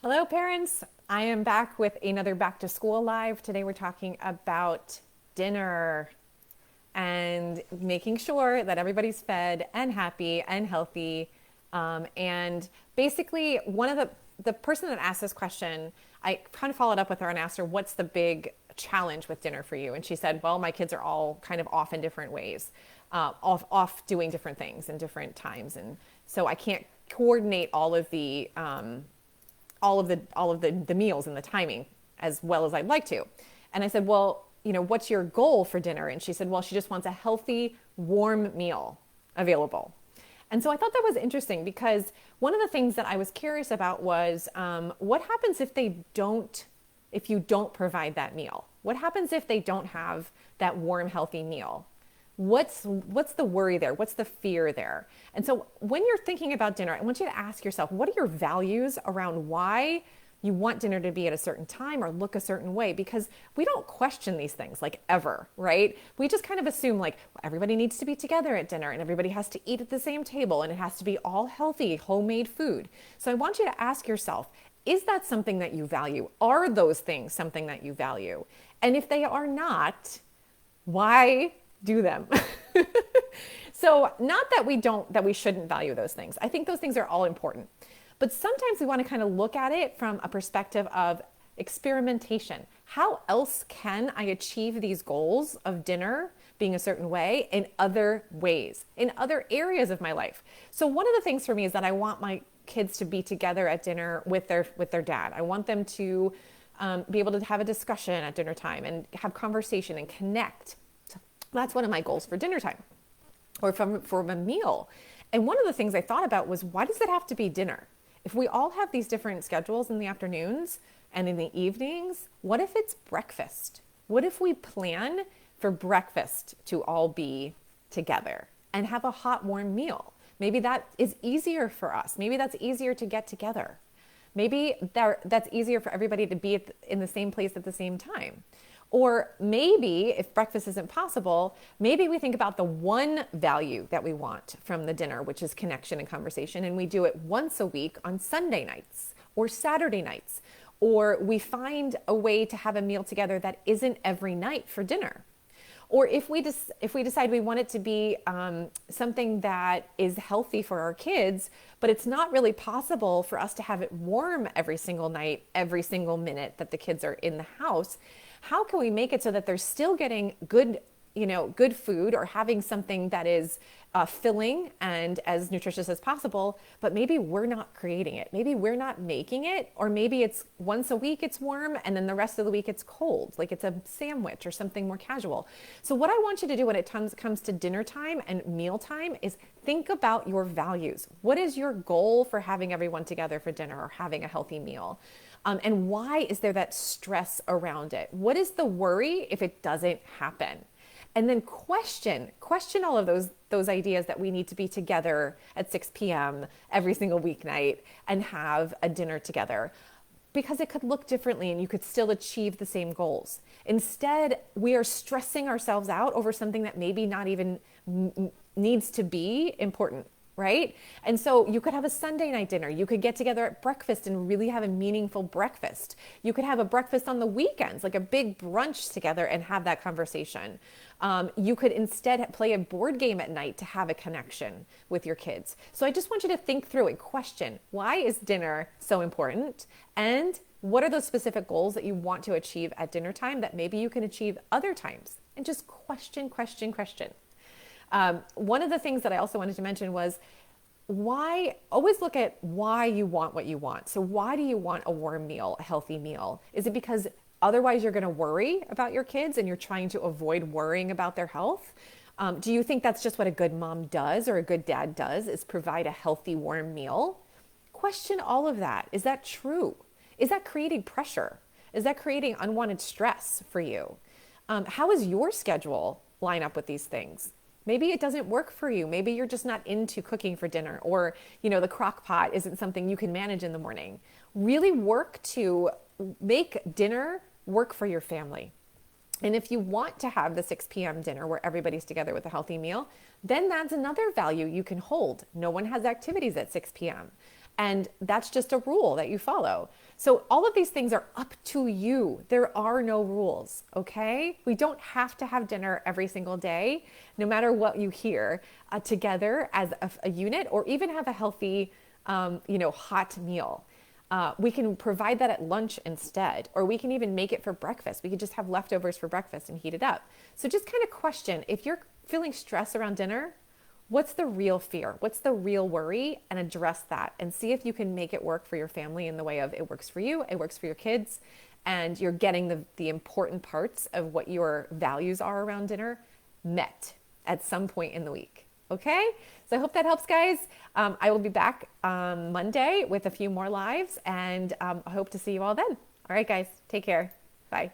Hello, parents. I am back with another Back to School Live. Today we're talking about dinner and making sure that everybody's fed and happy and healthy. And basically, one of the person that asked this question, I kind of followed up with her and asked her, "What's the big challenge with dinner for you?" And she said, "Well, my kids are all kind of off in different ways, off doing different things in different times, and so I can't coordinate all of the meals and the timing as well as I'd like to." And I said, "Well, what's your goal for dinner?" And she said, "Well, she just wants a healthy, warm meal available." And so I thought that was interesting because one of the things that I was curious about was what happens if you don't provide that meal? What happens if they don't have that warm, healthy meal? What's the worry there? What's the fear there? And so when you're thinking about dinner, I want you to ask yourself, what are your values around why you want dinner to be at a certain time or look a certain way? Because we don't question these things like ever, right? We just kind of assume like, well, everybody needs to be together at dinner and everybody has to eat at the same table and it has to be all healthy, homemade food. So I want you to ask yourself, is that something that you value? Are those things something that you value? And if they are not, why do them? So not that we shouldn't value those things. I think those things are all important. But sometimes we want to kind of look at it from a perspective of experimentation. How else can I achieve these goals of dinner being a certain way in other ways, in other areas of my life? So one of the things for me is that I want my kids to be together at dinner with their dad. I want them to be able to have a discussion at dinner time and have conversation and connect. So that's one of my goals for dinner time or for a meal. And one of the things I thought about was, why does it have to be dinner? If we all have these different schedules in the afternoons and in the evenings, what if it's breakfast? What if we plan for breakfast to all be together and have a hot, warm meal? Maybe that is easier for us. Maybe that's easier to get together. Maybe that's easier for everybody to be in the same place at the same time. Or maybe if breakfast isn't possible, maybe we think about the one value that we want from the dinner, which is connection and conversation, and we do it once a week on Sunday nights or Saturday nights. Or we find a way to have a meal together that isn't every night for dinner. Or if we decide we want it to be something that is healthy for our kids, but it's not really possible for us to have it warm every single night, every single minute that the kids are in the house, how can we make it so that they're still getting good food or having something that is filling and as nutritious as possible, but maybe we're not creating it. Maybe we're not making it, or maybe it's once a week it's warm and then the rest of the week it's cold, like it's a sandwich or something more casual. So what I want you to do when it comes to dinner time and meal time is think about your values. What is your goal for having everyone together for dinner or having a healthy meal? And why is there that stress around it? What is the worry if it doesn't happen? And then question all of those ideas that we need to be together at 6 p.m. every single weeknight and have a dinner together, because it could look differently and you could still achieve the same goals. Instead, we are stressing ourselves out over something that maybe not even needs to be important. Right? And so you could have a Sunday night dinner. You could get together at breakfast and really have a meaningful breakfast. You could have a breakfast on the weekends, like a big brunch together and have that conversation. You could instead play a board game at night to have a connection with your kids. So I just want you to think through and question, why is dinner so important? And what are those specific goals that you want to achieve at dinner time that maybe you can achieve other times? And just question. One of the things that I also wanted to mention was always look at why you want what you want. So why do you want a warm meal, a healthy meal? Is it because otherwise you're going to worry about your kids and you're trying to avoid worrying about their health? Do you think that's just what a good mom does or a good dad does, is provide a healthy, warm meal? Question all of that. Is that true? Is that creating pressure? Is that creating unwanted stress for you? How is your schedule line up with these things? Maybe it doesn't work for you. Maybe you're just not into cooking for dinner, or, the crock pot isn't something you can manage in the morning. Really work to make dinner work for your family. And if you want to have the 6 p.m. dinner where everybody's together with a healthy meal, then that's another value you can hold. No one has activities at 6 p.m. And that's just a rule that you follow. So all of these things are up to you. There are no rules, okay? We don't have to have dinner every single day, no matter what you hear, together as a unit, or even have a healthy, hot meal. We can provide that at lunch instead, or we can even make it for breakfast. We could just have leftovers for breakfast and heat it up. So just kind of question, if you're feeling stress around dinner, what's the real fear? What's the real worry? And address that and see if you can make it work for your family in the way of it works for you, it works for your kids, and you're getting the important parts of what your values are around dinner met at some point in the week. Okay? So I hope that helps, guys. I will be back on Monday with a few more lives, and I hope to see you all then. All right, guys, take care. Bye.